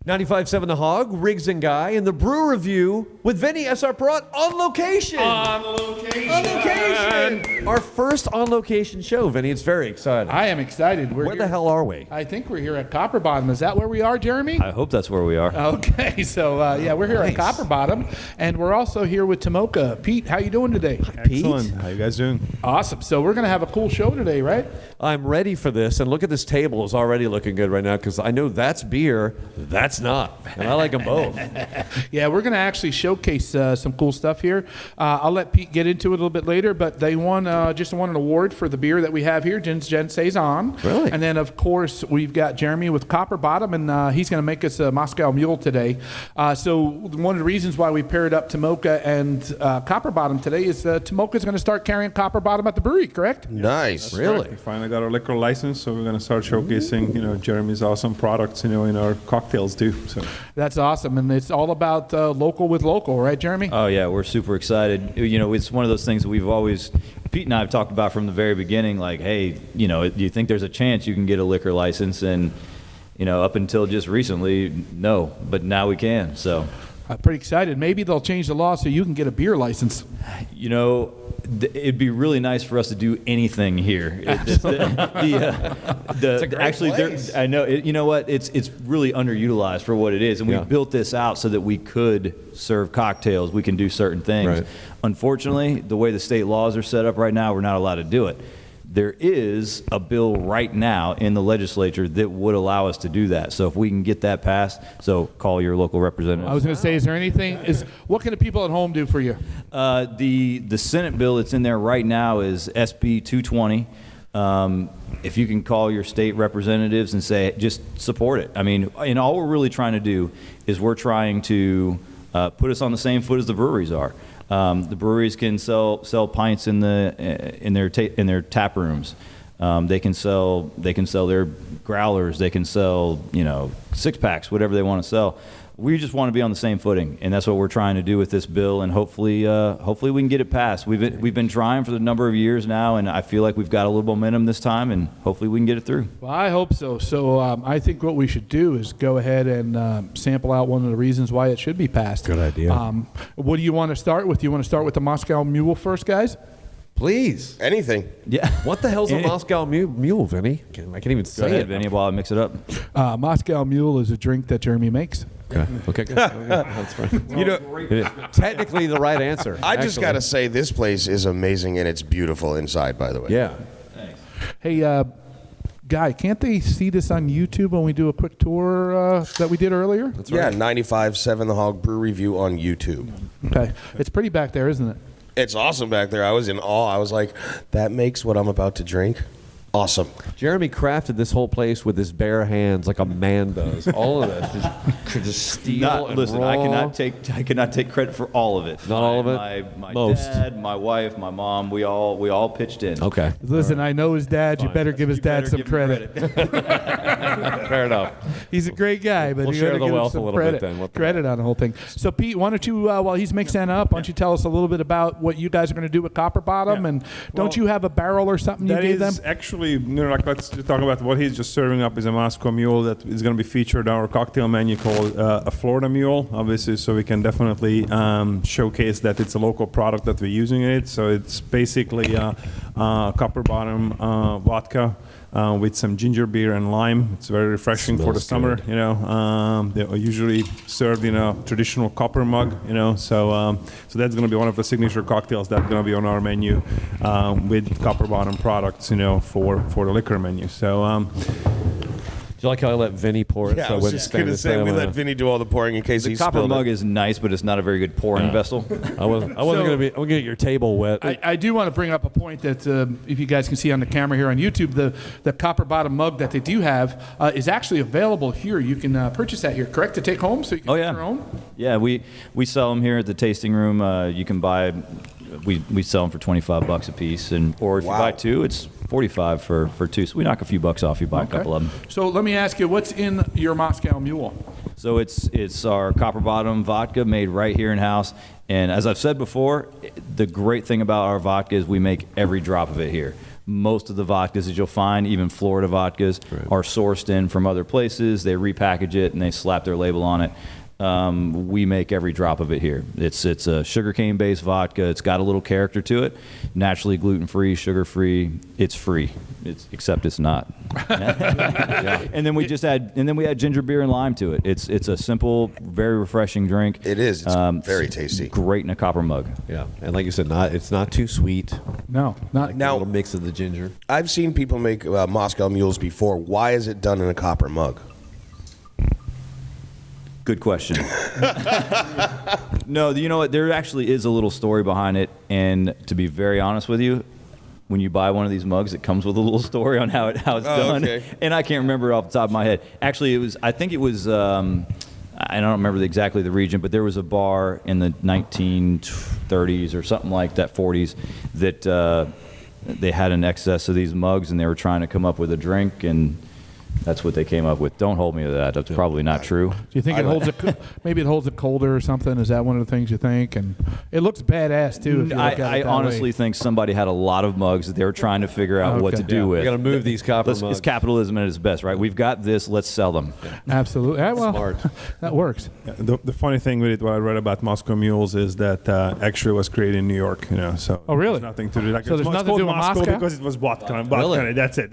95.7 The Hog, Riggs and Guy, and the Brew Review with Vinnie S.R. Perrott on location. On location. On location. Our first on location show, Vinnie. It's very exciting. I am excited. Where the hell are we? I think we're here at Copper Bottom. Is that where we are, Jeremy? I hope that's where we are. Okay, so yeah, we're here at Copper Bottom, and we're also here with TOMOKA. Pete, how you doing today? Excellent. How you guys doing? Awesome. So we're going to have a cool show today, right? I'm ready for this, and look at this table. It's already looking good right now because I know that's beer, that's not, and I like them both. Yeah, we're going to actually showcase some cool stuff here. I'll let Pete get into it a little bit later, but they just won an award for the beer that we have here, Gen Saison. Really? And then, of course, we've got Jeremy with Copper Bottom, and he's going to make us a Moscow Mule today. So one of the reasons why we paired up TOMOKA and Copper Bottom today is TOMOKA is going to start carrying Copper Bottom at the brewery, correct? Nice. Really? Right. We finally got our liquor license, so we're going to start showcasing, Jeremy's awesome products, in our cocktails too. So That's awesome, and it's all about local with local, right, Jeremy? Oh, yeah, we're super excited. It's one of those things that we've always, Pete and I have talked about from the very beginning, like, hey, do you think there's a chance you can get a liquor license? And, up until just recently, no, but now we can, so. I'm pretty excited. Maybe they'll change the law so you can get a beer license. It'd be really nice for us to do anything here. I know. You know what? It's really underutilized for what it is, and we built this out so that we could serve cocktails. We can do certain things. Right. Unfortunately, the way the state laws are set up right now, we're not allowed to do it. There is a bill right now in the legislature that would allow us to do that. So if we can get that passed, so call your local representative. I was going to say, is there anything? What can the people at home do for you? The Senate bill that's in there right now is SB 220. If you can call your state representatives and say, just support it. I mean, and all we're really trying to do is we're trying to put us on the same foot as the breweries are. The breweries can sell pints in their tap rooms. They can sell their growlers. They can sell 6-packs, whatever they want to sell. We just want to be on the same footing, and that's what we're trying to do with this bill. And hopefully we can get it passed. We've been trying for the number of years now, and I feel like we've got a little momentum this time, and hopefully we can get it through. Well, I hope so. So I think what we should do is go ahead and sample out one of the reasons why it should be passed. Good idea. What do you want to start with? Do you want to start with the Moscow Mule first, guys? Please. anything. Yeah. What the hell's a Moscow Mule, Vinnie? I can't even Go say ahead, it. Vinny, while I mix it up. Moscow Mule is a drink that Jeremy makes. Okay, good. That's fine. Technically the right answer. I just got to say, this place is amazing, and it's beautiful inside, by the way. Yeah. Thanks. Hey, Guy, can't they see this on YouTube when we do a quick tour that we did earlier? That's Yeah, right. 95.7 The Hog Brew Review on YouTube. Okay. It's pretty back there, isn't it? It's awesome back there. I was in awe. I was like, that makes what I'm about to drink awesome. Jeremy crafted this whole place with his bare hands like a man does. All of this. Just steel and Listen, raw. I cannot take credit for all of it. Not all of it? My Most. dad, my wife, my mom, we all pitched in. Okay. Listen, I know his dad. You better give his dad some credit. Fair enough. He's a great guy, but We'll you share gotta the give him wealth some a little credit. bit then. What the Credit on the whole thing. So, Pete, why don't you, while he's mixing that up, why don't you tell us a little bit about what you guys are going to do with Copper Bottom? Yeah. And don't you have a barrel or something you That gave them? is actually, let's talk about what he's just serving up is a Moscow Mule that is going to be featured in our cocktail menu called a Florida Mule, obviously, so we can definitely showcase that it's a local product that we're using in it. So it's basically Copper Bottom vodka with some ginger beer and lime. It's very refreshing for the summer. Good. They are usually served in a traditional copper mug. So that's going to be one of the signature cocktails that's going to be on our menu with Copper Bottom products. For the liquor menu. So. Do you like how I let Vinny pour it? Yeah, so I was wouldn't just stand going to this say, way we on let a- Vinny do all the pouring in case The he copper spilled mug it. is nice, but it's not a very good pouring vessel. I wasn't going to be. I'm going to get your table wet. I do want to bring up a point that if you guys can see on the camera here on YouTube, the Copper Bottom mug that they do have is actually available here. You can purchase that here, correct, to take home so you can make your own? Yeah, we sell them here at the tasting room. You can buy. We sell them for $25 a piece, or if you buy two, it's $45 for two. So we knock a few bucks off. You buy a couple of them. So let me ask you, what's in your Moscow Mule? So it's our Copper Bottom vodka made right here in house. And as I've said before, the great thing about our vodka is we make every drop of it here. most of the vodkas that you'll find, even Florida vodkas, are sourced in from other places. They repackage it and they slap their label on it. We make every drop of it here. It's a sugarcane-based vodka. It's got a little character to it. Naturally gluten-free, sugar-free. It's free. Except it's not. And then we add ginger beer and lime to it. It's a simple, very refreshing drink. It is. It's very tasty. Great in a copper mug. Yeah, and like you said, it's not too sweet. No, not A little mix of the ginger. I've seen people make Moscow mules before. Why is it done in a copper mug? Good question. No, you know what? There actually is a little story behind it. And to be very honest with you, when you buy one of these mugs, it comes with a little story on how it's done. Okay. And I can't remember off the top of my head. Actually, I think it was, I don't remember exactly the region, but there was a bar in the 1930s or something like that, 40s, that they had an excess of these mugs and they were trying to come up with a drink, and that's what they came up with. Don't hold me to that. That's probably not true. Do you think maybe it holds it colder or something? Is that one of the things you think? And it looks badass too. If you look at it I that honestly way. think somebody had a lot of mugs that they were trying to figure out what to do with. We got to move these copper mugs. It's capitalism at its best, right? We've got this. Let's sell them. Absolutely. Yeah, well, Smart. that works. The funny thing with it, what I read about Moscow mules, is that actually it was created in New York. So Oh, really? there's nothing to do. Like, So there's it's nothing to called do with Moscow Moscow? because it was vodka. Really? That's it.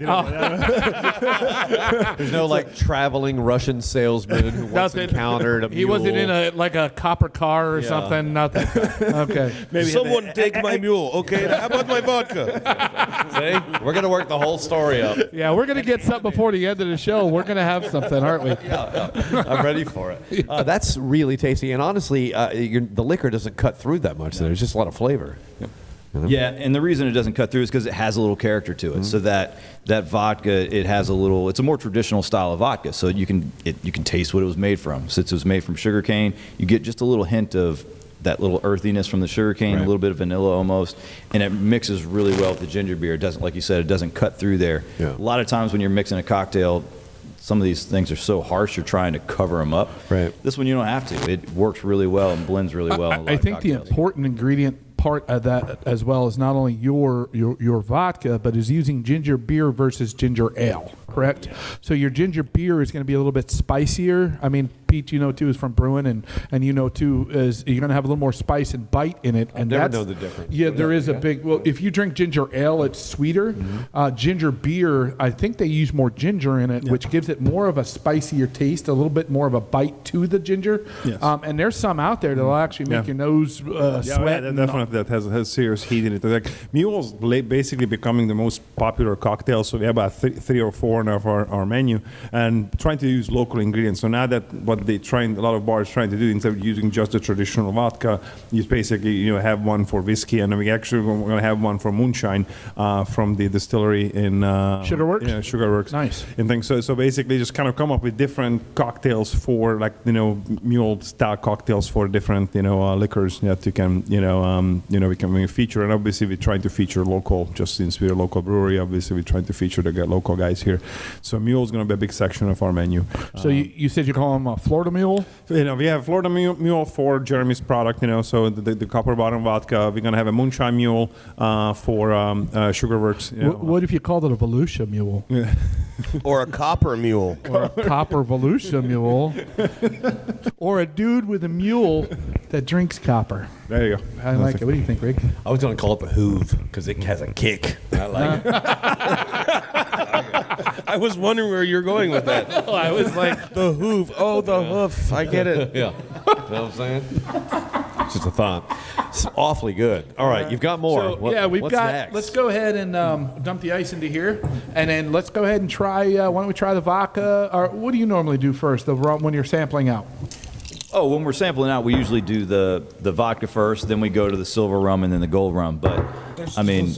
There's no like traveling Russian salesman who once encountered a mule. He wasn't in a copper car or Yeah. something. Nothing. Okay. Someone take my mule, okay? How about my vodka? See? We're going to work the whole story up. Yeah, we're gonna get something before the end of the show. We're gonna have something, aren't we? I'm ready for it. That's really tasty. And honestly, the liquor doesn't cut through that much. There's just a lot of flavor. Yeah, and the reason it doesn't cut through is because it has a little character to it. So that vodka, it has a little. It's a more traditional style of vodka. So you can taste what it was made from. Since it was made from sugarcane, you get just a little hint of that little earthiness from the sugarcane, a little bit of vanilla almost, and it mixes really well with the ginger beer. It doesn't, like you said, it doesn't cut through there. Yeah. A lot of times when you're mixing a cocktail, some of these things are so harsh, you're trying to cover them up. Right. This one you don't have to. It works really well and blends really well. in a lot I of think the cocktails. important ingredient part of that as well is not only your vodka, but is using ginger beer versus ginger ale, correct? So your ginger beer is going to be a little bit spicier. I mean, Pete, you know too, is from brewing, and you know too, is you're going to have a little more spice and bite in it. And never that's, know the difference. Yeah, there is a big. Well, if you drink ginger ale, it's sweeter. Ginger beer, I think they use more ginger in it, which gives it more of a spicier taste, a little bit more of a bite to the ginger. Yes. And there's some out there that'll actually make your nose sweat. Yeah, definitely that has serious heat in it. Like mules basically becoming the most popular cocktail. So we have about three or four on our menu, and trying to use local ingredients. So now that what a lot of bars trying to do, instead of using just the traditional vodka, you basically have one for whiskey, and we actually we're going to have one for moonshine from the distillery in Sugarworks? Yeah, Sugarworks. Nice. And things. So basically, just kind of come up with different cocktails for mule style cocktails for different liquors that you can we can feature. And obviously we're trying to feature local, just since we're a local brewery. Obviously we're trying to feature the local guys here. So mule is going to be a big section of our menu. So you said you call them a Florida mule? We have Florida mule for Jeremy's product. So the Copper Bottom vodka. We're going to have a moonshine mule for Sugarworks. What if you called it a Volusia mule? Or a copper mule. Or a copper Volusia mule? Or a dude with a mule that drinks copper? There you go. I like it. What do you think, Rick? I was going to call it the Hoove because it has a kick. I like it. I was wondering where you're going with that. I was like, The hoof. Oh, the hoof. I get it. Yeah. You know what I'm saying? It's just a thought. It's awfully good. All right, you've got more. so we've what's got. next? Let's go ahead and dump the ice into here, and then let's go ahead and try. Why don't we try the vodka? Or what do you normally do first? The rum when you're sampling out. Oh, when we're sampling out, we usually do the vodka first, then we go to the silver rum and then the gold rum. But I mean,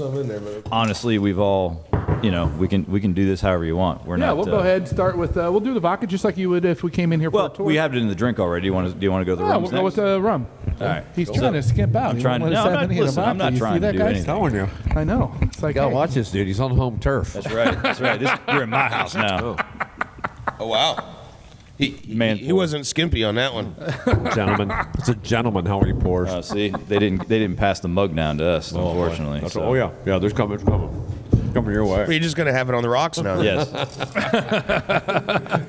honestly, we've all, we can do this however you want. We're not. We'll go ahead and start with. We'll do the vodka just like you would if we came in here for Well, a tour. we have it in the drink already. Do you want to go to the rum? We'll go with the rum. All right. He's trying to skimp out. I'm trying to. No, I'm not trying to do anything. telling you. I know. It's like, You gotta hey, watch this dude. He's on home turf. That's right. That's right. You're in my house now. Oh, wow. He Man. wasn't skimpy on that one. Gentlemen. It's a gentleman how he pours. See, they didn't pass the mug down to us, unfortunately. That's so. oh yeah. Yeah, there's coming. coming your way. You're just going to have it on the rocks now. Yes.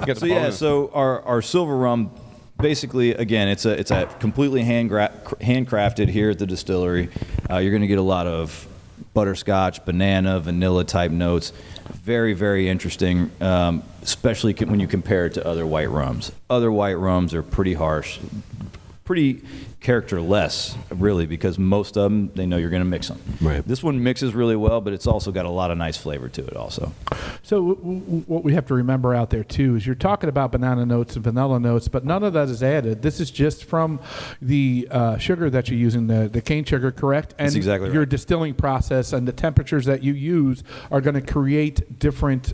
Get the So yeah, bonus. so our silver rum, basically, again, it's a completely handcrafted here at the distillery. You're going to get a lot of butterscotch, banana, vanilla type notes. Very, very interesting, especially when you compare it to other white rums. Other white rums are pretty harsh, pretty characterless, really, because most of them, they know you're going to mix them. Right. This one mixes really well, but it's also got a lot of nice flavor to it also. So what we have to remember out there too is you're talking about banana notes and vanilla notes, but none of that is added. This is just from the sugar that you're using, the cane sugar, correct? And That's exactly right. your distilling process and the temperatures that you use are going to create different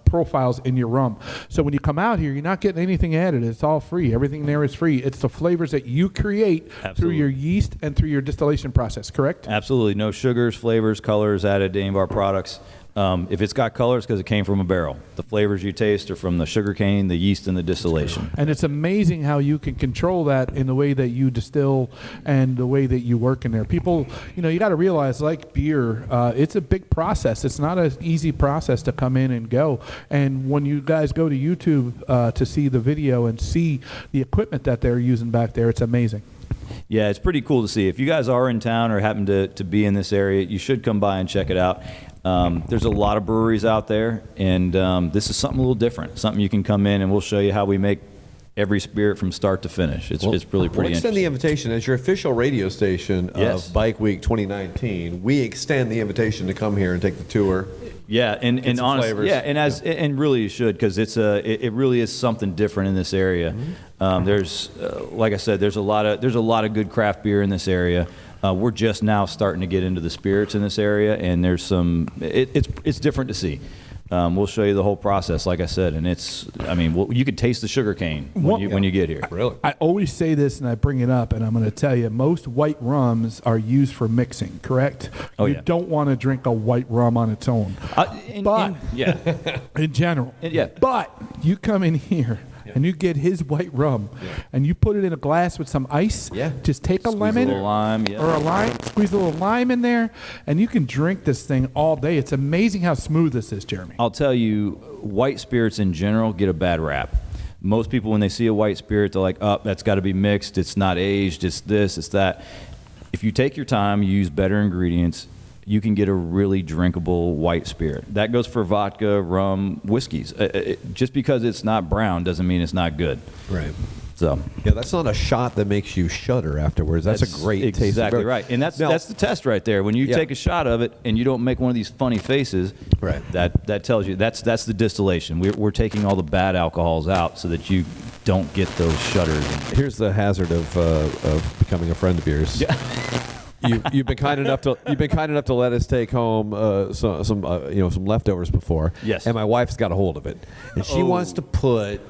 profiles in your rum. So when you come out here, you're not getting anything added. It's all free. Everything there is free. It's the flavors that you create through Absolutely. your yeast and through your distillation process, correct? Absolutely. No sugars, flavors, colors added to any of our products. If it's got colors, because it came from a barrel. The flavors you taste are from the sugar cane, the yeast, and the distillation. And it's amazing how you can control that in the way that you distill and the way that you work in there. People, you got to realize, like beer, it's a big process. It's not an easy process to come in and go. And when you guys go to YouTube to see the video and see the equipment that they're using back there, it's amazing. Yeah, it's pretty cool to see. If you guys are in town or happen to be in this area, you should come by and check it out. There's a lot of breweries out there, and this is something a little different, something you can come in and we'll show you how we make every spirit from start to finish. It's really pretty We'll extend the interesting. invitation as your official radio station Yes. of Bike Week 2019. We extend the invitation to come here and take the tour. Yeah, and some honestly, flavors. yeah, and really you should, because it really is something different in this area. There's like I said, there's a lot of good craft beer in this area. We're just now starting to get into the spirits in this area, and there's some. It's different to see. We'll show you the whole process, like I said, and you could taste the sugar cane when you get here. Really? I always say this and I bring it up, and I'm going to tell you, most white rums are used for mixing, correct? Oh, you yeah. don't want to drink a white rum on its own. Yeah, In general. Yeah. But you come in here and you get his white rum and you put it in a glass with some ice. Yeah. Just take a Squeeze lemon a little lime, yeah. or a lime, squeeze a little lime in there, and you can drink this thing all day. It's amazing how smooth this is, Jeremy. I'll tell you, white spirits in general get a bad rap. Most people, when they see a white spirit, they're like, oh, that's got to be mixed. It's not aged. It's this, it's that. If you take your time, you use better ingredients, you can get a really drinkable white spirit. That goes for vodka, rum, whiskeys. Just because it's not brown doesn't mean it's not good. Right. So Yeah, that's not a shot that makes you shudder afterwards. That's a great taste. Exactly right. And that's the test right there. When you take a shot of it and you don't make one of these funny faces, Right. that tells you that's the distillation. We're taking all the bad alcohols out so that you don't get those shudders. Here's the hazard of becoming a friend of yours. Yeah. You've been kind enough to let us take home some leftovers before. Yes. And my wife's got a hold of it, and she wants to put.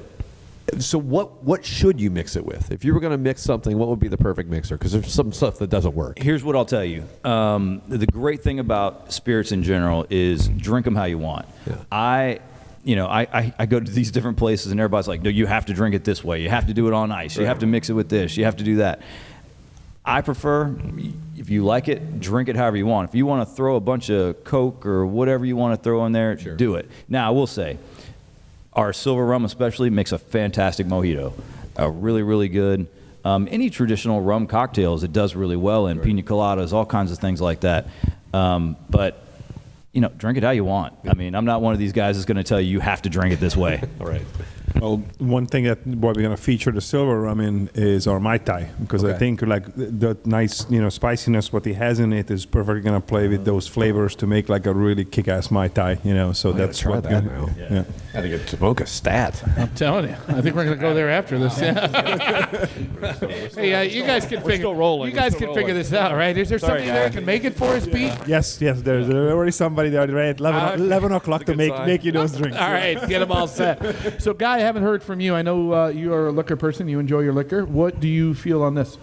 So what should you mix it with? If you were going to mix something, what would be the perfect mixer? Because there's some stuff that doesn't work. Here's what I'll tell you. The great thing about spirits in general is drink them how you want. Yeah. I go to these different places and everybody's like, no, you have to drink it this way. You have to do it on ice. You have to mix it with this. You have to do that. I prefer, if you like it, drink it however you want. If you want to throw a bunch of Coke or whatever you want to throw in there, do it. Now, I will say, our silver rum especially makes a fantastic mojito. Really, really good. Any traditional rum cocktails, it does really well in pina coladas, all kinds of things like that. But, drink it how you want. I mean, I'm not one of these guys that's going to tell you have to drink it this way. All right. Well, one thing that what we're going to feature the silver rum in is our Mai Tai, because I think like the nice spiciness what he has in it is perfectly going to play with those flavors to make like a really kick-ass Mai Tai. So that's try what. that now. Yeah. Got to get TOMOKA stat. I'm telling you. I think we're going to go there after this. Hey, you guys can figure. still rolling. You guys can figure this out, right? Is there somebody there that can make it for us, Pete? Yes, there's already somebody there at 11 o'clock to make you those drinks. All right, get them all set. So, Guy, I haven't heard from you. I know you are a liquor person. You enjoy your liquor. What do you feel on this?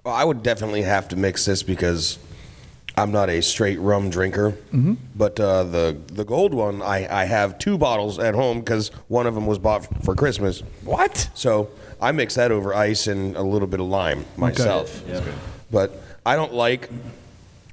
Well, I would definitely have to mix this because I'm not a straight rum drinker. Mm-hmm. But the gold one, I have 2 bottles at home because one of them was bought for Christmas. What? So I mix that over ice and a little bit of lime myself. Yeah. But I don't like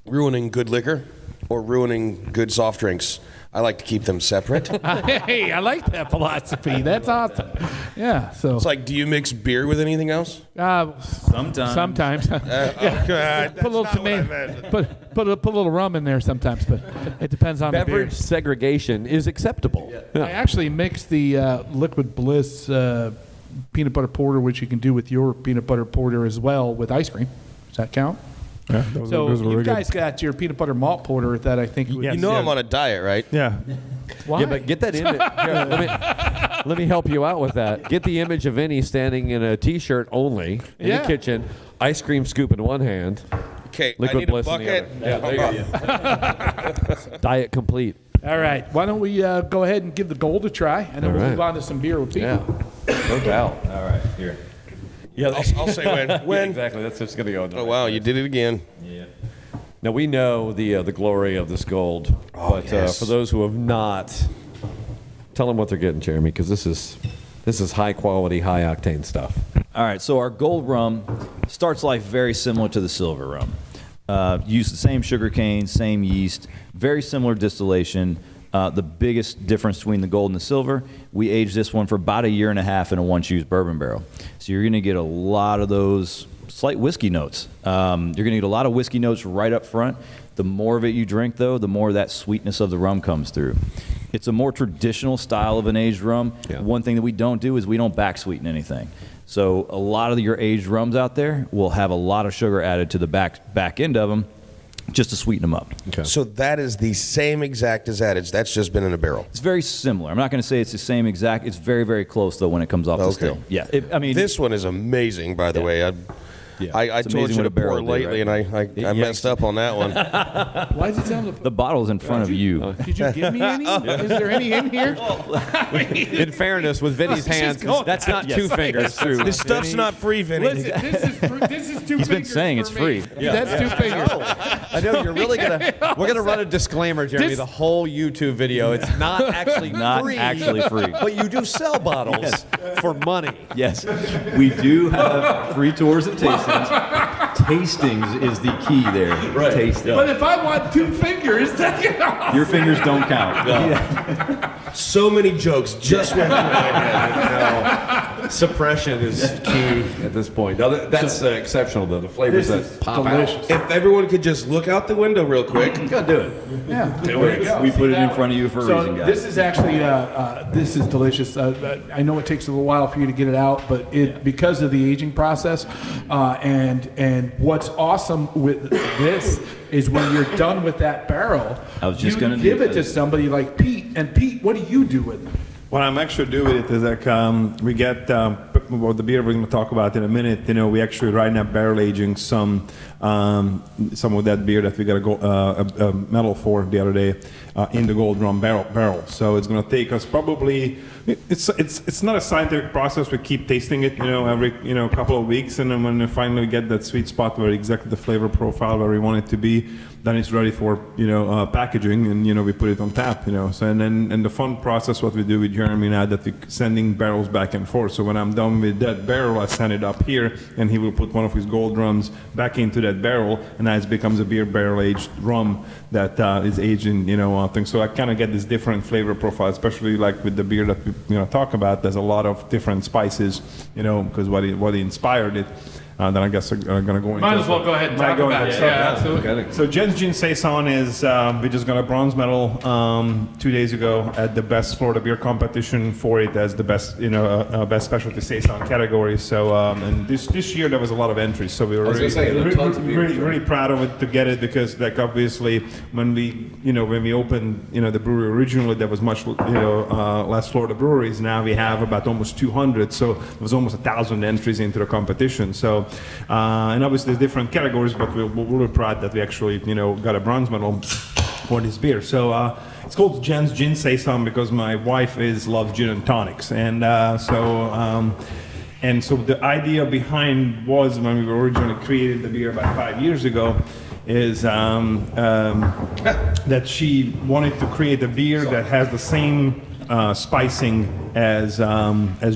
ruining good liquor or ruining good soft drinks. I like to keep them separate. Hey, I like that philosophy. That's awesome. Yeah. So It's like, do you mix beer with anything else? sometimes. God, Put a little tomato. Put a little rum in there sometimes, but it depends on the beer. Beverage segregation is acceptable. Yeah. I actually mix the Liquid Bliss peanut butter porter, which you can do with your peanut butter porter as well, with ice cream. Does that count? Yeah, So those are you really guys got your peanut butter malt porter that I think would. You know I'm on a diet, right? Yeah. Why? Yeah, but get that image. Here, let me help you out with that. Get the image of Vinny standing in a T-shirt only in Yeah. the kitchen, ice cream scoop in one hand, Okay, I Liquid need a Bliss in the bucket. other. Yeah, there you go. Diet complete. All right. Why don't we go ahead and give the gold a try, and then All we'll right. move on to some beer with people. Yeah, no doubt. All right, here. Yeah, I'll say when. When? exactly. That's just gonna go. Oh wow, you did it again. Yeah. Now we know the glory of this gold, but yes. for those who have not, tell them what they're getting, Jeremy, because this is high quality, high octane stuff. All right, so our gold rum starts life very similar to the silver rum. Use the same sugar cane, same yeast, very similar distillation. The biggest difference between the gold and the silver, we aged this one for about 1.5 years in a one-choose bourbon barrel. So you're going to get a lot of those slight whiskey notes. You're going to get a lot of whiskey notes right up front. The more of it you drink, though, the more that sweetness of the rum comes through. It's a more traditional style of an aged rum. Yeah. One thing that we don't do is we don't back sweeten anything. So a lot of your aged rums out there will have a lot of sugar added to the back end of them just to sweeten them up. Okay. So that is the same exact as that. That's just been in a barrel. It's very similar. I'm not going to say it's the same exact. It's very, very close, though, when it comes off the Okay. still. Yeah. I mean, This one is amazing, by the way. I It's amazing told you what to a barrel pour did, lately, right? and I messed up on that one. Why is it sound like the bottle's in front of you. Did you give me any? Is there any in here? In fairness, with Vinny's hands, that's not two fingers. True. This stuff's not free, Vinny. Listen, this is 2 fingers. He's been saying for it's me. free. That's 2 fingers. I know you're really gonna. We're gonna run a disclaimer, Jeremy. This- The whole YouTube video. It's not actually Not free, actually free. but you do sell bottles for money. Yes, we do have free tours and tastings. Tastings is the key there. Right. Tasting. But if I want 2 fingers, Your fingers don't count. So many jokes just went through my head. Suppression is key at this point. Now, that's exceptional, though. The flavors this that is pop delicious. If everyone could just look out the window real quick. Gotta do it. Yeah, there you go. We put it in That front of you for a so reason, guys. This is actually this is delicious. I know it takes a little while for you to get it out, but because of the aging process, and what's awesome with this is when you're done with that barrel, I was just you gonna give do it that. to somebody like Pete. And Pete, what do you do with it? What I'm actually doing with it is like we get well, the beer we're going to talk about in a minute. You know, we actually right now barrel aging some of that beer that we got a medal for the other day in the gold rum barrel. So it's going to take us probably. It's not a scientific process. We keep tasting it, every couple of weeks, and then when we finally get that sweet spot where exactly the flavor profile where we want it to be, then it's ready for packaging, and we put it on tap. So and the fun process what we do with Jeremy now that we're sending barrels back and forth. So when I'm done with that barrel, I send it up here, and he will put one of his gold rums back into that barrel, and now it becomes a beer barrel aged rum that is aged in things. So I kind of get this different flavor profile, especially like with the beer that we talk about. There's a lot of different spices, because what inspired it. Then I guess I'm going to go into Might as well go ahead and talk about it. Yeah, absolutely. So Jens Gin Saison is, we just got a bronze medal 2 days ago at the best Florida beer competition for it as the best, best specialty Saison category. So, and this year there was a lot of entries. So we were really proud of it to get it because like obviously when we opened, the brewery originally there was much, less Florida breweries. Now we have about almost 200. So there was almost 1,000 entries into the competition. So, and obviously there's different categories, but we're really proud that we actually, got a bronze medal for this beer. So it's called Jen's Gin Saison because my wife loves gin and tonics, and so the idea behind was when we originally created the beer about 5 years ago, is that she wanted to create a beer that has the same spicing as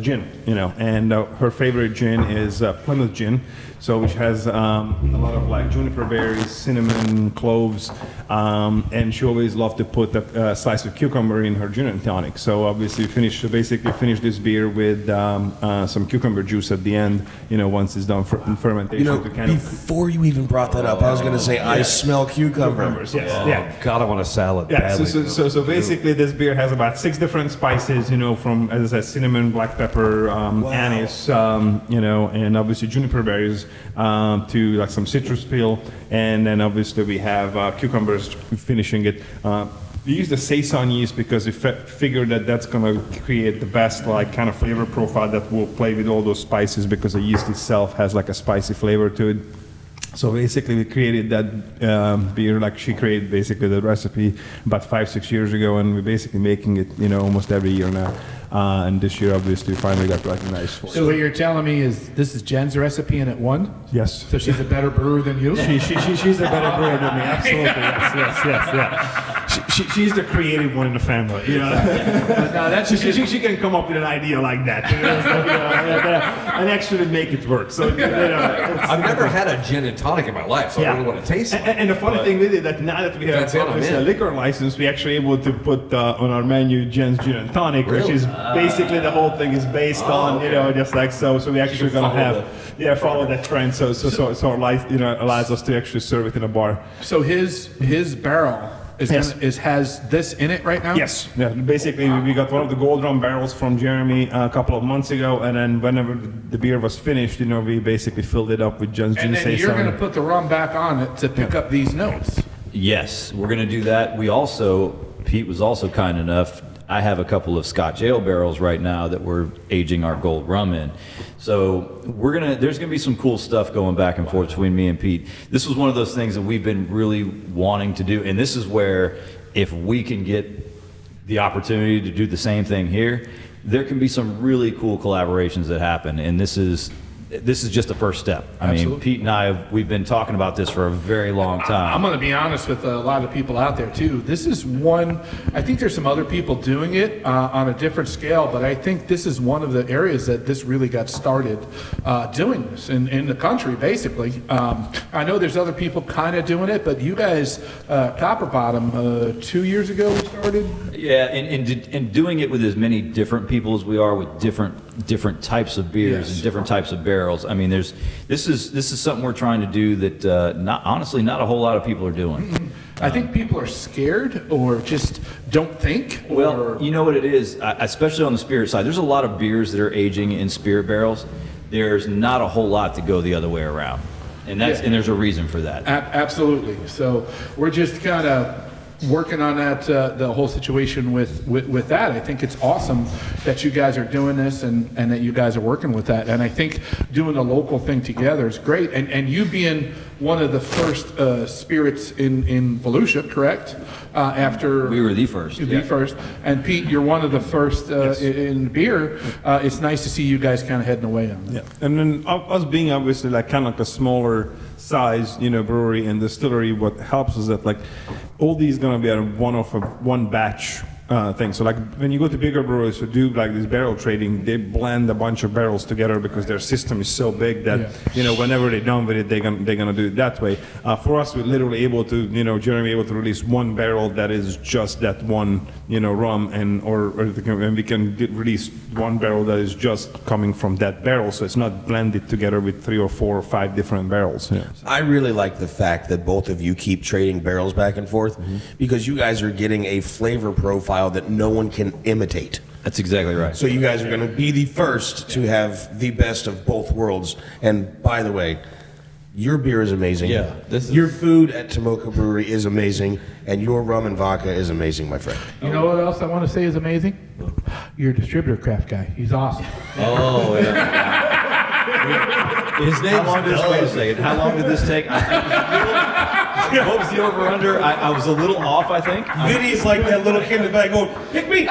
gin. And her favorite gin is Plymouth gin, so which has a lot of like juniper berries, cinnamon, cloves, and she always loved to put a slice of cucumber in her gin and tonic. So obviously basically finish this beer with some cucumber juice at the end, once it's done fermentation. To kind before you even brought that up, I was going to say I smell cucumbers. Yes. Yeah. God, I want a salad. Yeah, badly. so basically this beer has about 6 different spices, from, as I said, cinnamon, black pepper, anise, and obviously juniper berries, to like some citrus peel, and then obviously we have cucumbers finishing it. We use the saison yeast because we figured that that's going to create the best like kind of flavor profile that will play with all those spices, because the yeast itself has like a spicy flavor to it. So basically we created that beer, like she created basically the recipe about 5-6 years ago, and we're basically making it almost every year now. And this year obviously we finally got recognized for it. So what you're telling me is this is Jen's recipe and it won? Yes. So she's a better brewer than you? She's a better brewer than me, absolutely. Yes. She's the creative one in the family. No, that's She can come up with an idea like that, and actually make it work. So I've never had a gin and tonic in my life, so I don't know what it tastes like. And the funny thing with it, that now that we have a liquor license, we're actually able to put on our menu Jen's Gin and Tonic, which is basically the whole thing is based on, just like so. So we actually going to follow that trend. So our life, allows us to actually serve it in a bar. So his barrel has this in it right now? Yes. Yeah. Basically, we got one of the gold rum barrels from Jeremy a couple of months ago, and then whenever the beer was finished, we basically filled it up with Jen's Gin. And then you're going to put the rum back on it to pick up these notes. Yes, we're going to do that. Pete was also kind enough. I have a couple of Scotch ale barrels right now that we're aging our gold rum in. So there's gonna be some cool stuff going back and forth between me and Pete. This was one of those things that we've been really wanting to do, and this is where if we can get the opportunity to do the same thing here, there can be some really cool collaborations that happen, and this is just the first step. I mean, Pete and we've been talking about this for a very long time. I'm going to be honest with a lot of people out there too. This is one, I think there's some other people doing it on a different scale, but I think this is one of the areas that this really got started doing this in the country, basically. I know there's other people kind of doing it, but you guys, Copper Bottom, 2 years ago we started? Yeah, and doing it with as many different people as we are, with different types of beers and different types of barrels. I mean, this is something we're trying to do that not a whole lot of people are doing. I think people are scared or just don't think. Well, you know what it is, especially on the spirit side. There's a lot of beers that are aging in spirit barrels. There's not a whole lot to go the other way around, and there's a reason for that. Absolutely. So we're just kind of working on that, the whole situation with that. I think it's awesome that you guys are doing this and that you guys are working with that. And I think doing a local thing together is great. And you being one of the first spirits in Volusia, correct? After we were the first. The first. And Pete, you're one of the first in beer. It's nice to see you guys kind of heading away on that. Yeah. And then us being obviously like kind of like a smaller size, brewery and distillery, what helps is that like all these gonna be one batch thing. So like when you go to bigger brewers who do like this barrel trading, they blend a bunch of barrels together because their system is so big that whenever they're done with it, they're gonna do it that way. For us, we're literally able to, Jeremy able to release one barrel that is just that one, rum, and we can release one barrel that is just coming from that barrel, so it's not blended together with 3 or 4 or 5 different barrels. Yeah. I really like the fact that both of you keep trading barrels back and forth, because you guys are getting a flavor profile that no one can imitate. That's exactly right. So you guys are going to be the first to have the best of both worlds. And by the way, your beer is amazing. Yeah, your food at TOMOKA Brewery is amazing, and your rum and vodka is amazing, my friend. You know what else I want to say is amazing? Your distributor craft guy. He's awesome. Oh, yeah. His name on this. Wait a second. How long did this take? What was the over-under? I was a little off, I think. Vinny's like that little kid in the back going, pick me me.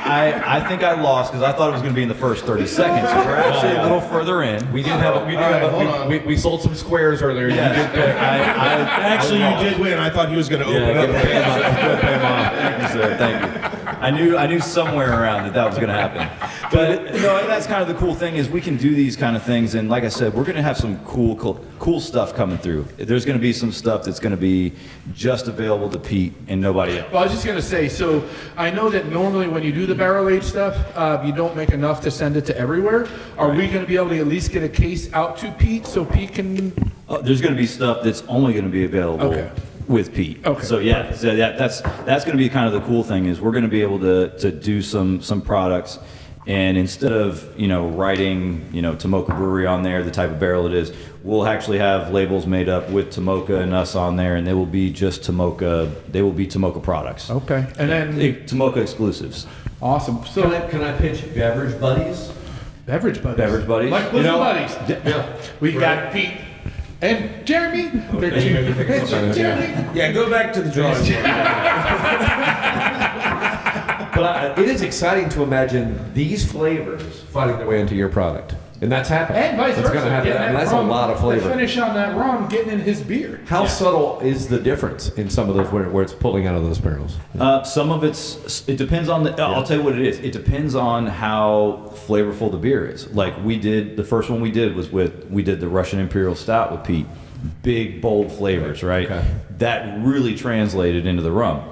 I think I lost because I thought it was going to be in the first 30 seconds. So we're actually a little further in. We sold some squares earlier. Yeah. You did pick. Actually, you did win. I thought he was going to open up. Thank you, sir. Thank you. I knew somewhere around that was going to happen. But that's kind of the cool thing is we can do these kind of things, and like I said, we're going to have some cool stuff coming through. There's going to be some stuff that's going to be just available to Pete and nobody else. Well, I was just going to say, so I know that normally when you do the barrel aged stuff, you don't make enough to send it to everywhere. Are we going to be able to at least get a case out to Pete so Pete can? There's going to be stuff that's only going to be available with Pete. Okay. So that's going to be kind of the cool thing is we're going to be able to do some products, and instead of writing TOMOKA Brewery on there, the type of barrel it is, we'll actually have labels made up with TOMOKA and us on there, and they will be just TOMOKA. They will be TOMOKA products. Okay, and then TOMOKA exclusives. Awesome. So Can I pitch Beverage Buddies? Beverage buddies. Beverage buddies. Like Bosom buddies. Yeah. We got Pete and Jeremy. Jeremy. Yeah, go back to the drawing board. But it is exciting to imagine these flavors finding their way into your product. And that's happening. And vice That's versa. gonna happen. Getting I mean, that that's a rum, lot of flavor. The finish on that rum getting in his beer. How subtle is the difference in some of those where it's pulling out of those barrels? Some of it depends on I'll tell you what it is. It depends on how flavorful the beer is. Like the first one we did we did the Russian Imperial Stout with Pete. Big, bold flavors, right? Okay. That really translated into the rum.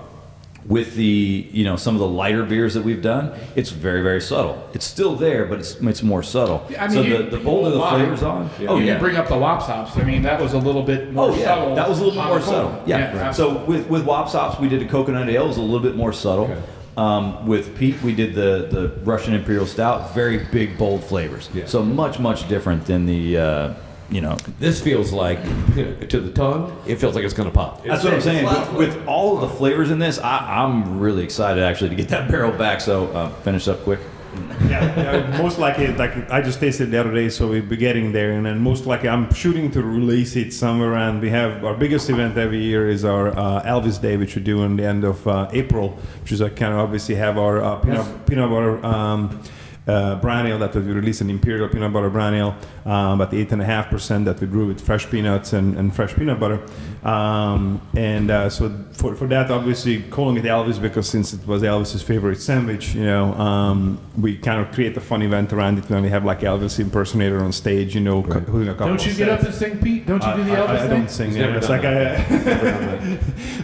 With the some of the lighter beers that we've done, it's very, very subtle. It's still there, but it's more subtle. I mean, so the bolder the flavors on. Oh, you bring up the Wops Hops. I mean, that was a little bit more subtle. That was a little bit on more the subtle. corner. Yeah. So with Wops Hops, we did a coconut ale. It was a little bit more subtle. Okay. With Pete, we did the Russian Imperial Stout. Very big, bold flavors. Yeah. So much different than the This feels like, to the tongue, it feels like it's going to pop. That's what I'm saying. With all of the flavors in this, I'm really excited actually to get that barrel back. So finish up quick. Yeah, most likely, like I just tasted it the other day, so we'll be getting there, and then most likely I'm shooting to release it somewhere around. We have our biggest event every year is our Elvis Day, which we do in the end of April, which is kind of obviously have our peanut butter brown ale that we release, an Imperial peanut butter brown ale, about 8.5% that we brew with fresh peanuts and fresh peanut butter. So for that, obviously calling it Elvis because since it was Elvis's favorite sandwich, we kind of create a fun event around it when we have like Elvis impersonator on stage, holding a couple. Don't you get up and sing, Pete? Don't you do the Elvis I thing? don't sing. It's like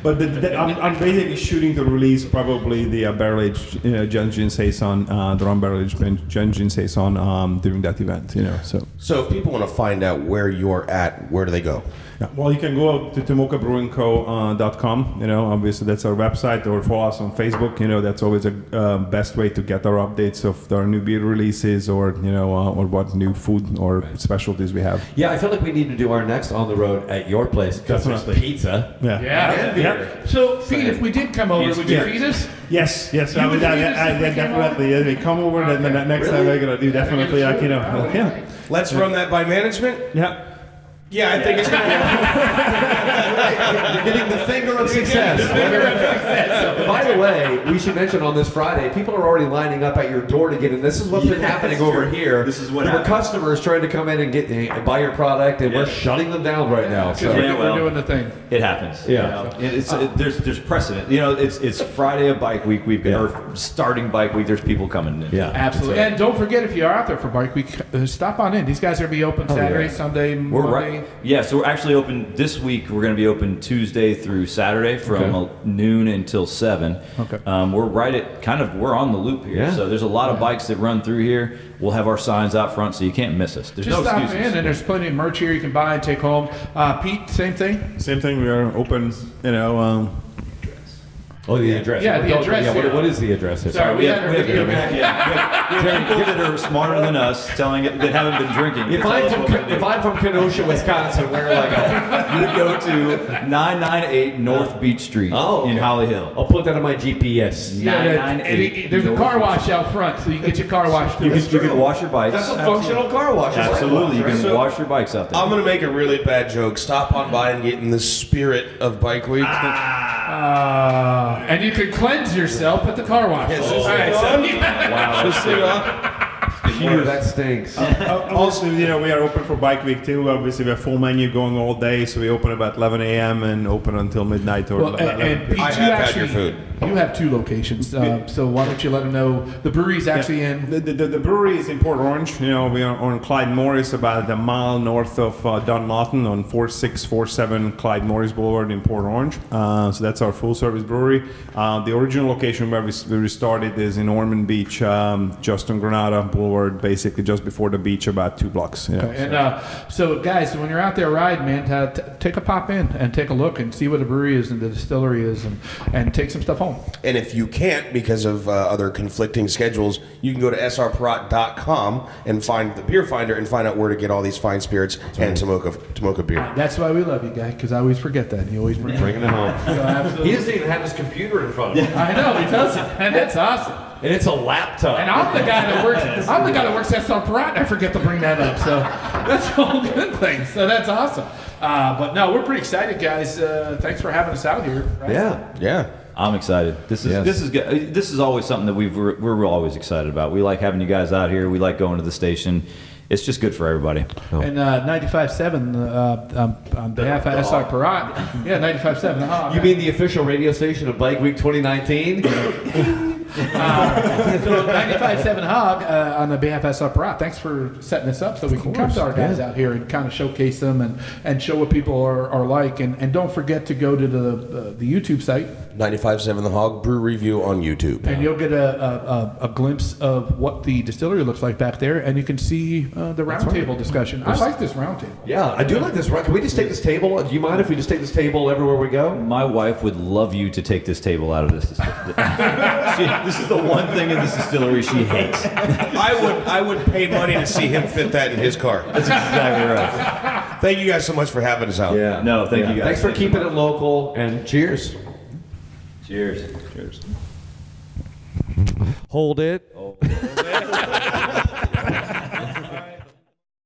but I'm basically shooting to release probably the barrel-aged Gin Saison, the rum barrel-aged Gin Saison during that event. So if people want to find out where you're at, where do they go? Yeah, well, you can go to TOMOKABrewingCo.com. Obviously that's our website, or follow us on Facebook. That's always a best way to get our updates of our new beer releases, or or what new food or specialties we have. Yeah, I feel like we need to do our next on the road at your place because there's Definitely. pizza. Yeah. So, Pete, if we did come over, would you feed us? Yes. You would feed us if we came Definitely. Yeah, they come over, and then the next time we're gonna do definitely yeah. Let's run that by management. Yeah. Yeah, I think it's going to You're getting the finger of success. By the way, we should mention on this Friday, people are already lining up at your door to get in. This is what's been happening over here. This is what there were happens. customers trying to come in and buy your product, and we're shutting them down right now. So. We're doing the thing. It happens. Yeah. There's precedent. It's Friday of Bike Week. Or starting Bike Week. There's people coming in. Yeah. Absolutely. And don't forget, if you are out there for Bike Week, stop on in. These guys are going to be open Saturday, yeah. Sunday, We're Monday. right. Yeah, so we're actually open this week. We're going to be open Tuesday through Saturday from noon until 7. Okay. We're right at we're on the loop here. Yeah. So there's a lot of bikes that run through here. We'll have our signs out front, so you can't miss us. There's Just no stop excuses. in, and there's plenty of merch here you can buy and take home. Pete, same thing? Same thing. We are open. Oh, the address. Yeah, the address Yeah, here. what is the address? Here? Sorry, we have We have people that are smarter than us telling it that haven't been drinking. If I'm from Kenosha, Wisconsin, where do I go? You go to 998 North Beach Street in Holly Hill. I'll put that on my GPS. Yeah, 998 there's a North car Beach wash out front, so you can get your car washed. You can wash your bikes. That's a functional car wash. Absolutely, you can So- wash your bikes out there. I'm going to make a really bad joke. Stop on by and get in the spirit of Bike Week. And you can cleanse yourself at the car wash. Yes, All right, Phew, that stinks. Also, we are open for Bike Week too. Obviously, we have full menu going all day, so we open about 11 a.m. and open until midnight or Well, 11 and Pete, I you have had actually, your food. You have 2 locations, so why don't you let them know the brewery's actually in? The brewery is in Port Orange. We are on Clyde Morris, about a mile north of Dunlawton on 4647 Clyde Morris Boulevard in Port Orange. So that's our full-service brewery. The original location where we started is in Ormond Beach, just on Granada Boulevard, basically just before the beach, about 2 blocks. Yeah, Okay, and so guys, when you're out there riding, man, take a pop in and take a look and see what the brewery is and the distillery is, and take some stuff home. And if you can't because of other conflicting schedules, you can go to srperrott.com and find the beer finder and find out where to get all these fine spirits and TOMOKA beer. That's why we love you, guys, because I always forget that. You always bring Bringing it home. So, absolutely. He doesn't even have his computer in front of him. I know he doesn't, and that's awesome. And it's a laptop. And I'm the guy that works. I'm the guy that works at Perrott, and I forget to bring that up. So that's a whole good thing. So that's awesome. But no, we're pretty excited, guys. Thanks for having us out here. Right? Yeah. I'm excited. This is good. This is always something that we're always excited about. We like having you guys out here. We like going to the station. It's just good for everybody. And 95.7 on behalf of SR Perrott. Yeah, 95.7. You mean the official radio station of Bike Week 2019? So 95.7 Hog on the behalf of SR Perrott. Thanks for setting this up so we can come to our guys out here and kind of showcase them and show what people are like. And don't forget to go to the YouTube site. 95.7 The Hog Brew Review on YouTube. And you'll get a glimpse of what the distillery looks like back there, and you can see the roundtable discussion. I like this roundtable. Yeah, I do like this. Can we just take this table? Do you mind if we just take this table everywhere we go? My wife would love you to take this table out of this distillery. This is the one thing in this distillery she hates. I would pay money to see him fit that in his car. That's exactly right. Thank you guys so much for having us out. Yeah. No, thank you guys. Thanks for keeping it local, and cheers. Cheers. Hold it.